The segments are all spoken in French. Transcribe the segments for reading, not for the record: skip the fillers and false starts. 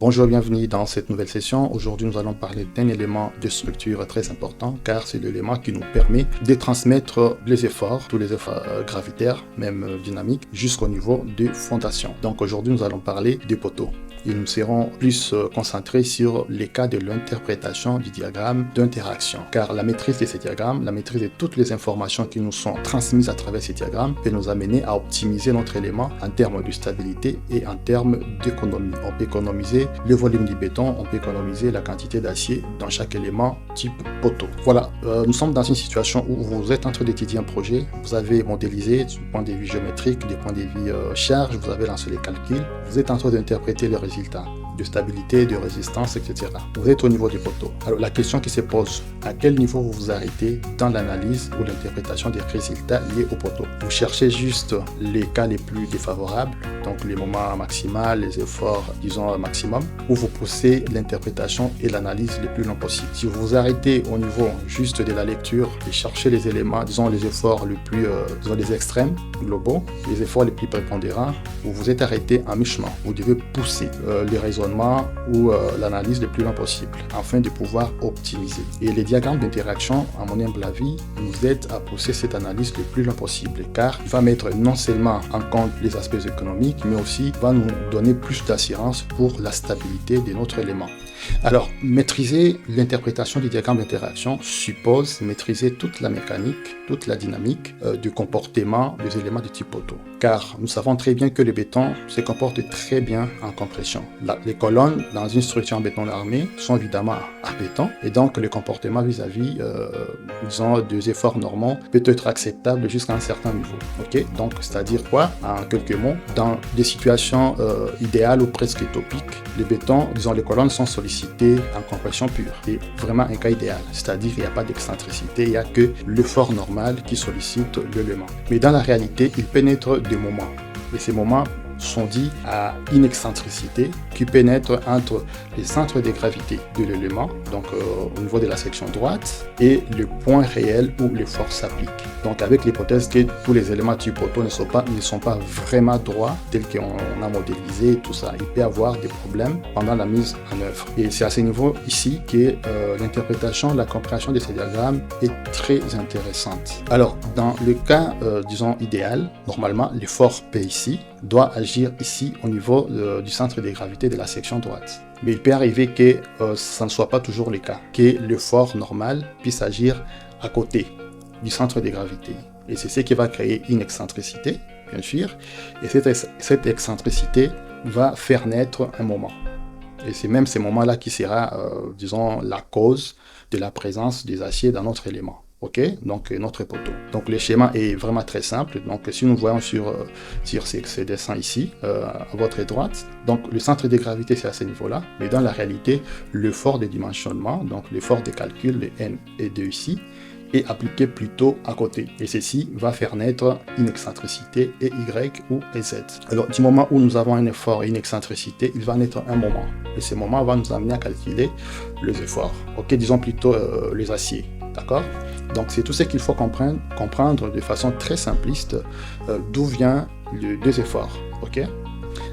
Bonjour, bienvenue dans cette nouvelle session. Aujourd'hui, nous allons parler d'un élément de structure très important car c'est l'élément qui nous permet de transmettre les efforts, tous les efforts gravitaires, même dynamiques, jusqu'au niveau de fondation. Donc aujourd'hui, nous allons parler des poteaux. Et nous serons plus concentrés sur les cas de l'interprétation du diagramme d'interaction. Car la maîtrise de ces diagrammes, la maîtrise de toutes les informations qui nous sont transmises à travers ces diagrammes peut nous amener à optimiser notre élément en termes de stabilité et en termes d'économie. On peut économiser le volume du béton, on peut économiser la quantité d'acier dans chaque élément type poteau. Voilà, nous sommes dans une situation où vous êtes en train d'étudier un projet, vous avez modélisé du point de vue géométrique, du point de vue charge, vous avez lancé les calculs, vous êtes en train d'interpréter les résultats de stabilité, de résistance, etc. Vous êtes au niveau du poteau. Alors la question qui se pose, à quel niveau vous vous arrêtez dans l'analyse ou l'interprétation des résultats liés au poteau? Vous cherchez juste les cas les plus défavorables, donc les moments maximaux, les efforts, disons, maximum, ou vous poussez l'interprétation et l'analyse le plus long possible. Si vous vous arrêtez au niveau juste de la lecture et cherchez les éléments, disons les efforts les plus, disons les extrêmes globaux, les efforts les plus prépondérants, vous vous êtes arrêté en mi-chemin. Vous devez pousser les raisonnements ou l'analyse le plus long possible afin de pouvoir optimiser. Et les diagrammes d'interaction, à mon humble avis, nous aident à pousser cette analyse le plus long possible car il va mettre non seulement en compte les aspects économiques mais aussi va nous donner plus d'assurance pour la stabilité de notre élément. Alors, maîtriser l'interprétation du diagramme d'interaction suppose maîtriser toute la mécanique, toute la dynamique du comportement des éléments de type poteau. Car nous savons très bien que le béton se comporte très bien en compression. Les colonnes dans une structure en béton armé sont évidemment en béton et donc le comportement vis-à-vis disons, des efforts normaux peut être acceptable jusqu'à un certain niveau. Okay? Donc, c'est-à-dire quoi? En quelques mots, dans des situations idéales ou presque utopiques, le béton, disons les colonnes sont sollicitées en compression pure. C'est vraiment un cas idéal, c'est-à-dire qu'il n'y a pas d'excentricité, il n'y a que l'effort normal qui sollicite l'élément. Mais dans la réalité, il pénètre des moments. Et ces moments sont dits à une excentricité qui pénètre entre les centres de gravité de l'élément, donc au niveau de la section droite, et le point réel où les forces s'appliquent. Donc avec l'hypothèse que tous les éléments type poteau ne sont pas vraiment droits, tels qu'on a modélisé, tout ça. Il peut y avoir des problèmes pendant la mise en œuvre. Et c'est à ce niveau ici que l'interprétation, la compréhension de ces diagrammes est très intéressante. Alors, dans le cas, disons, idéal, normalement, l'effort P ici doit agir ici au niveau du centre de gravité de la section droite. Mais il peut arriver que ça ne soit pas toujours le cas, que l'effort normal puisse agir à côté du centre de gravité. Et c'est ce qui va créer une excentricité, bien sûr, et cette excentricité va faire naître un moment. Et c'est même ce moment-là qui sera, disons, la cause de la présence des aciers dans notre élément. Ok, donc notre poteau. Donc le schéma est vraiment très simple. Donc si nous voyons sur ces dessins ici, à votre droite, donc le centre de gravité c'est à ce niveau-là, mais dans la réalité, l'effort de dimensionnement, donc l'effort de calcul de N et de ici, est appliqué plutôt à côté. Et ceci va faire naître une excentricité EY ou EZ. Alors du moment où nous avons un effort et une excentricité, il va naître un moment. Et ce moment va nous amener à calculer les efforts. Ok, disons plutôt les aciers. D'accord? Donc c'est tout ce qu'il faut comprendre de façon très simpliste d'où vient les deux efforts. Ok?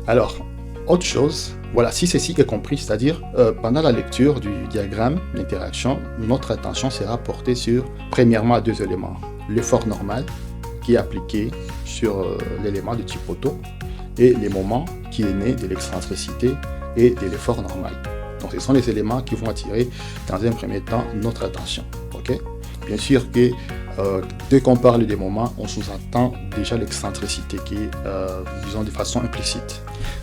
Alors, autre chose, voilà, si ceci est compris, c'est-à-dire pendant la lecture du diagramme d'interaction, notre attention sera portée sur, premièrement, deux éléments. L'effort normal qui est appliqué sur l'élément de type poteau et les moments qui est né de l'excentricité et de l'effort normal. Donc ce sont les éléments qui vont attirer dans un premier temps notre attention. Okay? Bien sûr que dès qu'on parle des moments, on sous-entend déjà l'excentricité qui est, disons, de façon implicite.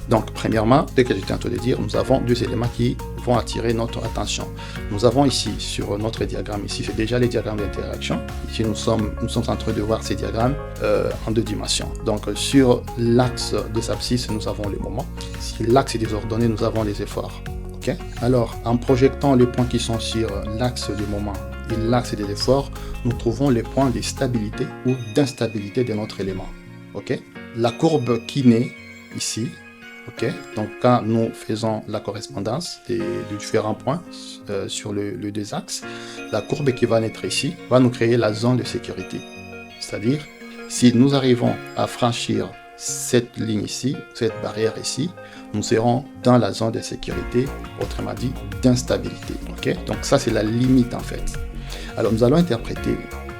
Donc, premièrement, dès que j'étais en train de dire, nous avons deux éléments qui vont attirer notre attention. Nous avons ici, sur notre diagramme, ici, c'est déjà les diagrammes d'interaction. Ici, nous sommes en train de voir ces diagrammes en deux dimensions. Donc, sur l'axe des abscisses, nous avons les moments. Si l'axe est désordonné, nous avons les efforts. Okay? Alors, en projetant les points qui sont sur l'axe du moment et l'axe des efforts, nous trouvons les points de stabilité ou d'instabilité de notre élément. Okay? La courbe qui naît ici, okay? Donc quand nous faisons la correspondance des différents points sur les deux axes, la courbe qui va naître ici va nous créer la zone de sécurité. C'est-à-dire, si nous arrivons à franchir cette ligne ici, cette barrière ici, nous serons dans la zone de sécurité, autrement dit d'instabilité. Okay? Donc ça, c'est la limite en fait. Alors nous allons interpréter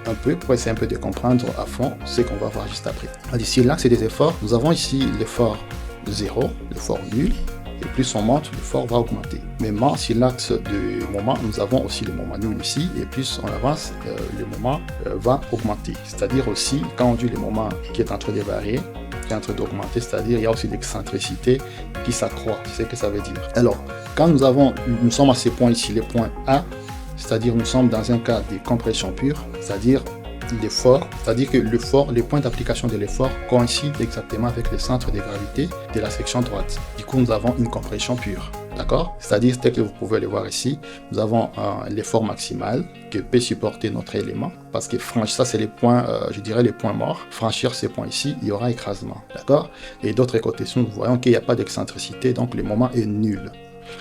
un peu pour essayer un peu de comprendre à fond ce qu'on va voir juste après. Ici, l'axe des efforts, nous avons ici l'effort 0, l'effort nul, et plus on monte, l'effort va augmenter. Maintenant, sur l'axe de moment, nous avons aussi le moment nul ici, et plus on avance, le moment va augmenter. C'est-à-dire aussi, quand on dit le moment qui est en train de varier, qui est en train d'augmenter, c'est-à-dire il y a aussi l'excentricité qui s'accroît, c'est ce que ça veut dire. Alors, quand nous sommes à ces points ici, les points A, c'est-à-dire nous sommes dans un cas de compression pure, c'est-à-dire l'effort, c'est-à-dire que les points d'application de l'effort coïncident exactement avec le centre de gravité de la section droite. Du coup, nous avons une compression pure. D'accord? C'est-à-dire, tel que vous pouvez le voir ici, nous avons l'effort maximal que peut supporter notre élément, parce que ça c'est les points, je dirais les points morts. Franchir ces points ici, il y aura écrasement. D'accord? Et d'autre côté, nous voyons qu'il n'y a pas d'excentricité, donc le moment est nul.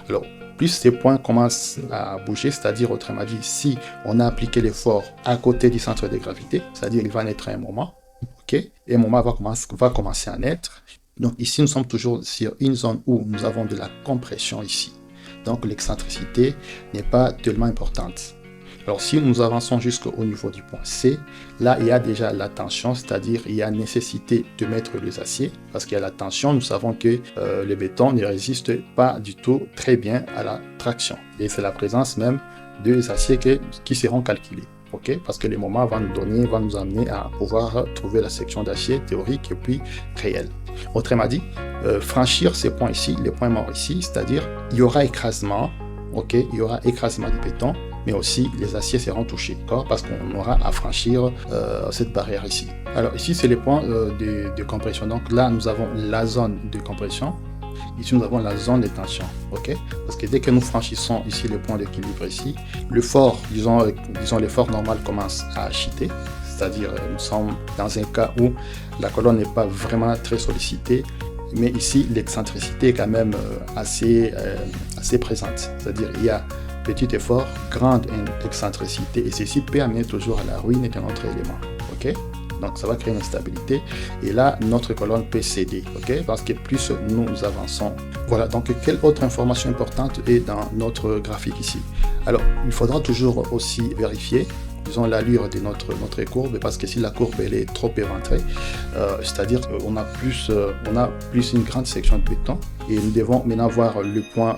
Alors, plus ces points commencent à bouger, c'est-à-dire autrement dit, si on a appliqué l'effort à côté du centre de gravité, c'est-à-dire il va naître un moment, ok, et un moment va commencer à naître. Donc ici, nous sommes toujours sur une zone où nous avons de la compression ici. Donc l'excentricité n'est pas tellement importante. Alors si nous avançons jusqu'au niveau du point C, là il y a déjà la tension, c'est-à-dire il y a nécessité de mettre les aciers, parce qu'il y a la tension, nous savons que le béton ne résiste pas du tout très bien à la traction. Et c'est la présence même des aciers qui seront calculés. Okay? Parce que les moments va nous amener à pouvoir trouver la section d'acier théorique et puis réelle. Autrement dit, franchir ces points ici, les points morts ici, c'est-à-dire il y aura écrasement, ok, il y aura écrasement du béton, mais aussi les aciers seront touchés, parce qu'on aura à franchir cette barrière ici. Alors ici, c'est les points de compression. Donc là, nous avons la zone de compression. Ici, nous avons la zone de tension, ok? Parce que dès que nous franchissons ici le point d'équilibre ici, l'effort, disons l'effort normal commence à chuter. C'est-à-dire, nous sommes dans un cas où la colonne n'est pas vraiment très sollicitée, mais ici, l'excentricité est quand même assez présente. C'est-à-dire, il y a petit effort, grande excentricité, et ceci peut amener toujours à la ruine de notre élément. Ok? Donc ça va créer une instabilité, et là notre colonne peut céder, ok? Parce que plus nous avançons. Voilà, donc quelle autre information importante est dans notre graphique ici? Alors, il faudra toujours aussi vérifier, disons, l'allure de notre courbe, parce que si la courbe elle est trop éventrée, c'est-à-dire qu'on a plus une grande section de béton, et nous devons maintenant voir le point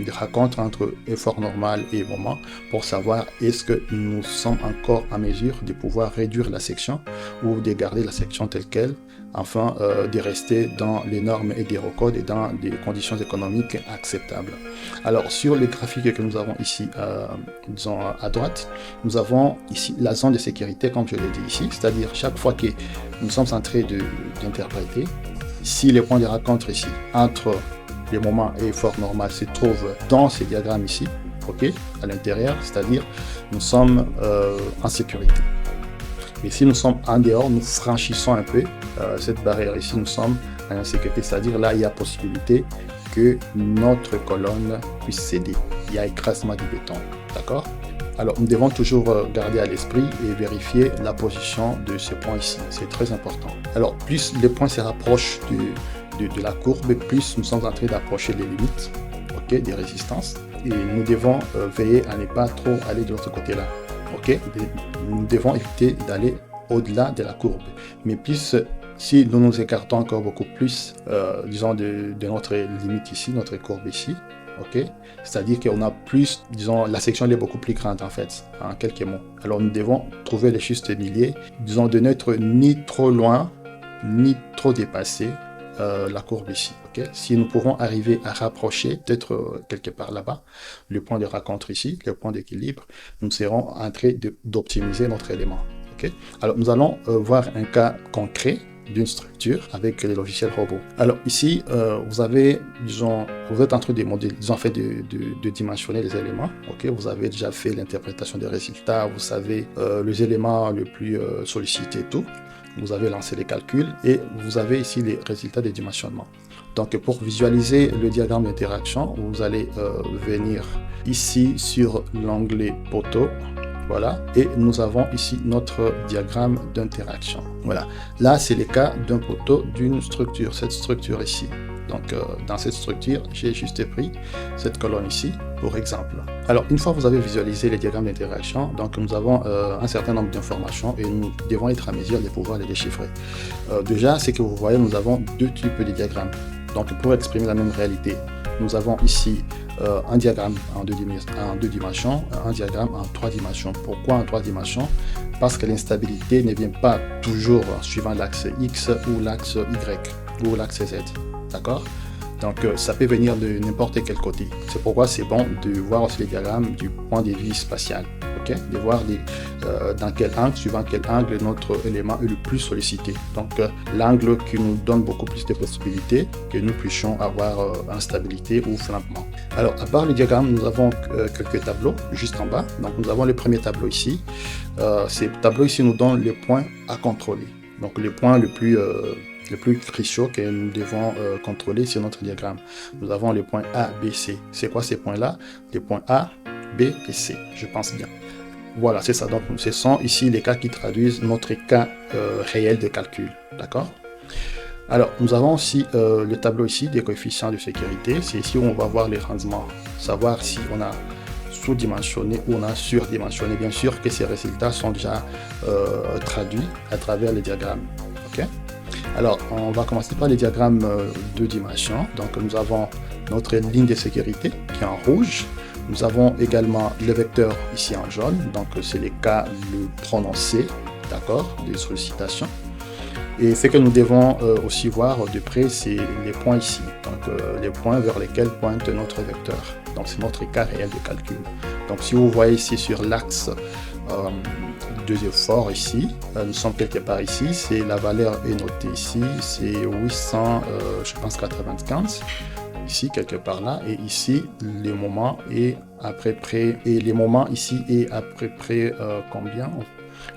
de rencontre entre effort normal et moment pour savoir est-ce que nous sommes encore en mesure de pouvoir réduire la section ou de garder la section telle qu'elle, afin de rester dans les normes et des recodes et dans des conditions économiques acceptables. Alors sur le graphique que nous avons ici, disons à droite, nous avons ici la zone de sécurité comme je l'ai dit ici, c'est-à-dire chaque fois que nous sommes en train d'interpréter, si les points de rencontre ici entre les moments et effort normal se trouvent dans ces diagrammes ici, ok, à l'intérieur, c'est-à-dire nous sommes en sécurité. Mais si nous sommes en dehors, nous franchissons un peu cette barrière ici, nous sommes en insécurité, c'est-à-dire là il y a possibilité que notre colonne puisse céder. Il y a écrasement du béton, d'accord? Alors nous devons toujours garder à l'esprit et vérifier la position de ce point ici, c'est très important. Alors plus les points se rapprochent de la courbe, plus nous sommes en train d'approcher les limites, ok, des résistances, et nous devons veiller à ne pas trop aller de l'autre côté là. Ok, nous devons éviter d'aller au-delà de la courbe. Mais plus, si nous nous écartons encore beaucoup plus, disons, de notre limite ici, notre courbe ici, ok, c'est-à-dire qu'on a plus, disons, la section elle est beaucoup plus grande en fait, en quelques mots. Alors nous devons trouver le juste milieu, disons, de n'être ni trop loin, ni trop dépassé la courbe ici. Okay? Si nous pouvons arriver à rapprocher, peut-être quelque part là-bas, le point de rencontre ici, le point d'équilibre, nous serons en train d'optimiser notre élément. Okay? Alors nous allons voir un cas concret d'une structure avec les logiciels robots. Alors ici, vous avez, disons, vous êtes en train de modéliser, disons, en fait de dimensionner les éléments. Okay? Vous avez déjà fait l'interprétation des résultats, vous savez les éléments les plus sollicités et tout. Vous avez lancé les calculs et vous avez ici les résultats des dimensionnements. Donc pour visualiser le diagramme d'interaction, vous allez venir ici sur l'onglet poteau, Voilà, et nous avons ici notre diagramme d'interaction. Voilà, là c'est le cas d'un poteau d'une structure, cette structure ici. Donc dans cette structure, j'ai juste pris cette colonne ici, pour exemple. Alors une fois que vous avez visualisé les diagrammes d'interaction, donc nous avons un certain nombre d'informations et nous devons être à mesure de pouvoir les déchiffrer. Déjà, c'est que vous voyez, nous avons deux types de diagrammes. Donc pour exprimer la même réalité, nous avons ici un diagramme en deux dimensions, un diagramme en 3 dimensions. Pourquoi en 3 dimensions? Parce que l'instabilité ne vient pas toujours suivant l'axe X ou l'axe Y ou l'axe Z. D'accord? Donc ça peut venir de n'importe quel côté. C'est pourquoi c'est bon de voir aussi les diagrammes du point de vue spatial. Okay? De voir dans quel angle, suivant quel angle notre élément est le plus sollicité. Donc l'angle qui nous donne beaucoup plus de possibilités que nous puissions avoir instabilité ou flambement. Alors à part les diagrammes, nous avons quelques tableaux juste en bas. Donc nous avons le premier tableau ici. Ces tableaux ici nous donnent les points à contrôler. Donc les points le plus cruciaux que nous devons contrôler sur notre diagramme. Nous avons les points A, B, C. C'est quoi ces points-là? Les points A, B et C, je pense bien. Voilà, c'est ça. Donc, ce sont ici les cas qui traduisent notre cas réel de calcul. D'accord? Alors, nous avons aussi le tableau ici des coefficients de sécurité. C'est ici où on va voir les rendements, savoir si on a sous-dimensionné ou on a surdimensionné. Bien sûr que ces résultats sont déjà traduits à travers les diagrammes. Ok? Alors, on va commencer par les diagrammes de dimensions. Donc, nous avons notre ligne de sécurité qui est en rouge. Nous avons également le vecteur ici en jaune. Donc, c'est les cas le prononcés, d'accord, de sollicitation. Et ce que nous devons aussi voir de près, c'est les points ici. Donc, les points vers lesquels pointe notre vecteur. Donc, c'est notre cas réel de calcul. Donc, si vous voyez ici sur l'axe de effort ici, nous sommes quelque part ici, c'est la valeur est notée ici, c'est 800, je pense 95, ici quelque part là, et ici les moments est à peu près, et les moments ici est à peu près combien?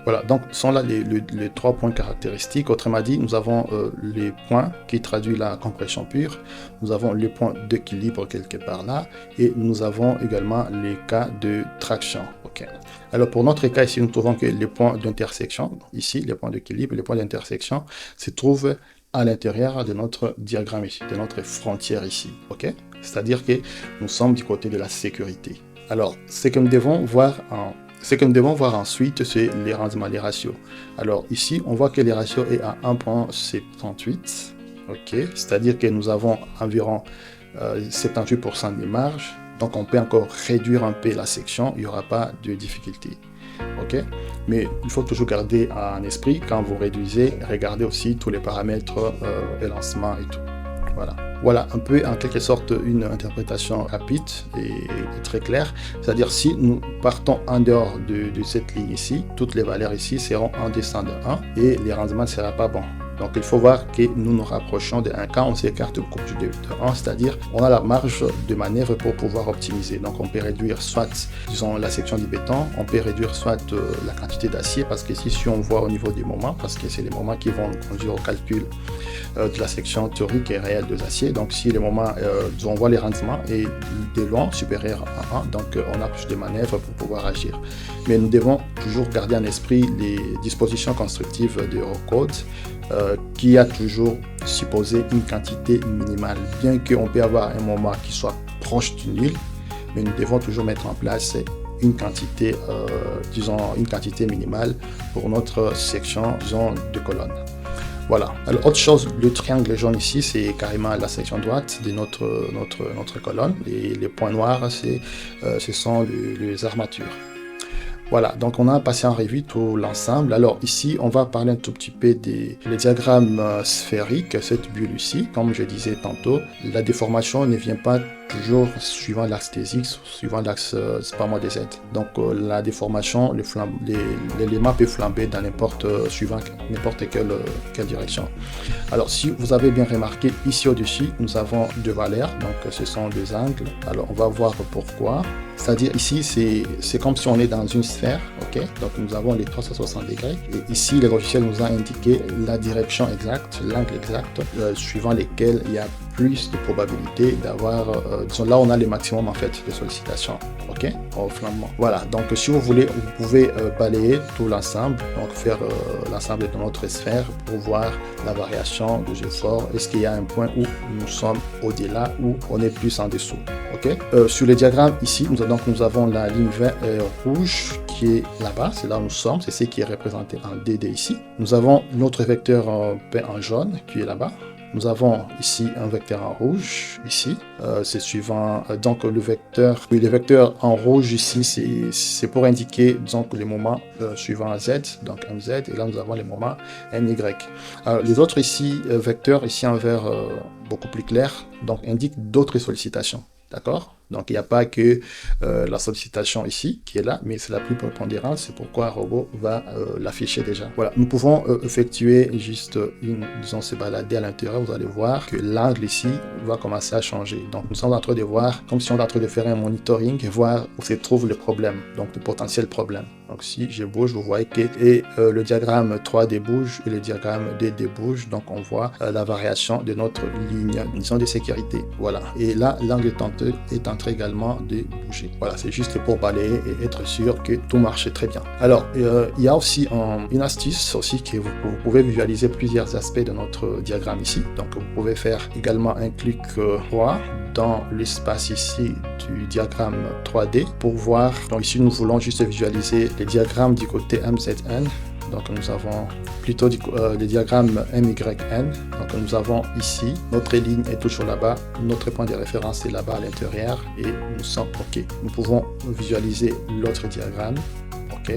Voilà, donc sont là les 3 points caractéristiques. Autrement dit, nous avons les points qui traduisent la compression pure, nous avons les points d'équilibre quelque part là, et nous avons également les cas de traction. Okay. Alors pour notre cas ici, nous trouvons que les points d'intersection, ici, les points d'équilibre et les points d'intersection se trouvent à l'intérieur de notre diagramme ici, de notre frontière ici. Okay? C'est-à-dire que nous sommes du côté de la sécurité. Alors, ce que nous devons voir ensuite, c'est les rendements, les ratios. Alors ici, on voit que les ratios est à 1,78. Okay? C'est-à-dire que nous avons environ 78% de marge. Donc on peut encore réduire un peu la section, il n'y aura pas de difficulté. Okay? Mais il faut toujours garder en esprit, quand vous réduisez, regardez aussi tous les paramètres, élancement et tout. Voilà. Voilà un peu en quelque sorte une interprétation rapide et très claire. C'est-à-dire si nous partons en dehors de cette ligne ici, toutes les valeurs ici seront en descendant de 1 et les rendements ne seront pas bons. Donc il faut voir que nous nous rapprochons de 1 quand on s'écarte beaucoup de 1, c'est-à-dire on a la marge de manœuvre pour pouvoir optimiser. Donc on peut réduire soit, disons, la section du béton, on peut réduire soit la quantité d'acier, parce que si on voit au niveau des moments, parce que c'est les moments qui vont conduire au calcul de la section théorique et réelle de l'acier. Donc si les moments, on voit les rendements et de loin supérieur à 1, donc on a plus de manœuvres pour pouvoir agir. Mais nous devons toujours garder en esprit les dispositions constructives de Eurocode, qui a toujours supposé une quantité minimale. Bien qu'on peut avoir un moment qui soit proche du nul, mais nous devons toujours mettre en place une quantité, disons, une quantité minimale pour notre section, disons, de colonnes. Voilà. Alors, autre chose, le triangle jaune ici, c'est carrément la section droite de notre colonne. Et les points noirs, ce sont les armatures. Voilà, donc on a passé en revue tout l'ensemble. Alors ici, on va parler un tout petit peu des diagrammes sphériques, cette bulle ici. Comme je disais tantôt, la déformation ne vient pas toujours suivant l'axe des X, suivant l'axe, c'est pas moi des Z. Donc la déformation, l'élément peut flamber dans suivant n'importe quelle direction. Alors si vous avez bien remarqué, ici au-dessus, nous avons deux valeurs, donc ce sont deux angles. Alors on va voir pourquoi. C'est-à-dire ici, c'est comme si on est dans une sphère, ok? Donc nous avons les 360 degrés. Et ici, le logiciel nous a indiqué la direction exacte, l'angle exact, suivant lesquels il y a plus de probabilité d'avoir, disons là on a le maximum en fait de sollicitations, ok, au flamand. Voilà, donc si vous voulez, vous pouvez balayer tout l'ensemble, donc faire l'ensemble de notre sphère pour voir la variation de G-fort. Est-ce qu'il y a un point où nous sommes au-delà ou on est plus en dessous, ok. Sur le diagramme ici, nous avons la ligne rouge qui est là-bas, c'est là où nous sommes, c'est ce qui est représenté en DD ici. Nous avons notre vecteur peint en jaune qui est là-bas. Nous avons ici un vecteur en rouge, ici, c'est suivant, donc le vecteur en rouge ici, c'est pour indiquer, disons, les moments suivant Z, donc MZ, et là nous avons les moments MY. Les autres ici, vecteurs ici en vert beaucoup plus clair, donc indiquent d'autres sollicitations, d'accord? Donc, il n'y a pas que la sollicitation ici qui est là, mais c'est la plus prépondérante. C'est pourquoi un robot va l'afficher déjà. Voilà, nous pouvons effectuer juste disons, se balader à l'intérieur. Vous allez voir que l'angle ici va commencer à changer. Donc, nous sommes en train de voir, comme si on est en train de faire un monitoring et voir où se trouve le problème, donc le potentiel problème. Donc, si je bouge, vous voyez que le diagramme 3D bouge et le diagramme 2D bouge. Donc, on voit la variation de notre ligne, disons, de sécurité. Voilà. Et là, l'angle est en train également de bouger. Voilà, c'est juste pour balayer et être sûr que tout marche très bien. Alors, il y a aussi une astuce aussi que vous pouvez visualiser plusieurs aspects de notre diagramme ici. Donc, vous pouvez faire également un clic droit dans l'espace ici du diagramme 3D pour voir. Donc ici, nous voulons juste visualiser les diagrammes du côté MZN. Donc nous avons plutôt le diagramme MYN. Donc nous avons ici, notre ligne est toujours là-bas, notre point de référence est là-bas à l'intérieur et nous sommes OK. Nous pouvons visualiser l'autre diagramme. OK.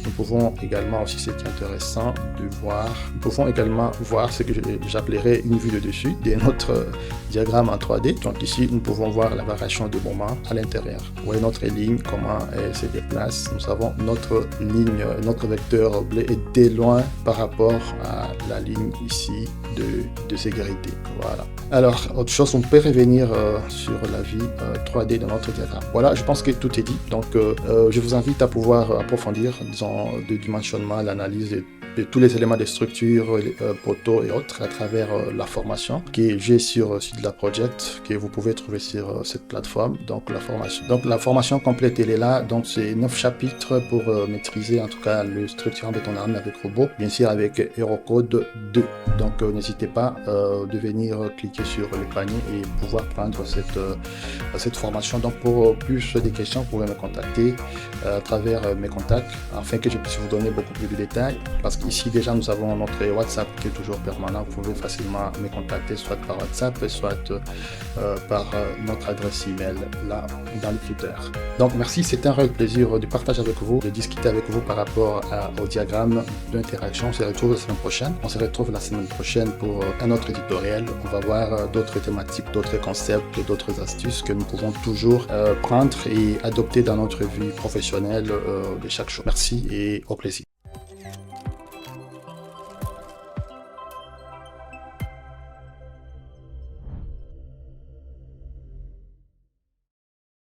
Nous pouvons également aussi, ce qui est intéressant de voir, nous pouvons également voir ce que j'appellerais une vue de dessus de notre diagramme en 3D. Donc ici, nous pouvons voir la variation de moments à l'intérieur. Vous voyez notre ligne, comment elle se déplace. Nous avons notre ligne, notre vecteur bleu est de loin par rapport à la ligne ici de sécurité. Voilà. Alors, autre chose, on peut revenir sur la vue 3D de notre diagramme. Voilà, je pense que tout est dit. Donc, je vous invite à pouvoir approfondir, disons, de dimensionnement, l'analyse de tous les éléments de structure, poteaux et autres à travers la formation que j'ai sur Sidla Project, que vous pouvez trouver sur cette plateforme. Donc la formation complète elle est là. Donc c'est 9 chapitres pour maîtriser en tout cas le structurant de ton armée avec robot, bien sûr avec HeroCode 2. Donc n'hésitez pas de venir cliquer sur le panier et pouvoir prendre cette formation. Donc pour plus de questions, vous pouvez me contacter à travers mes contacts afin que je puisse vous donner beaucoup plus de détails, parce qu'ici déjà nous avons notre WhatsApp qui est toujours permanent. Vous pouvez facilement me contacter soit par WhatsApp, soit par notre adresse email là dans le Twitter. Donc merci, c'est un réel plaisir de partager avec vous, de discuter avec vous par rapport au diagramme d'interaction. On se retrouve la semaine prochaine. On se retrouve la semaine prochaine pour un autre éditorial. On va voir d'autres thématiques, d'autres concepts et d'autres astuces que nous pouvons toujours prendre et adopter dans notre vie professionnelle de chaque jour. Merci et au plaisir.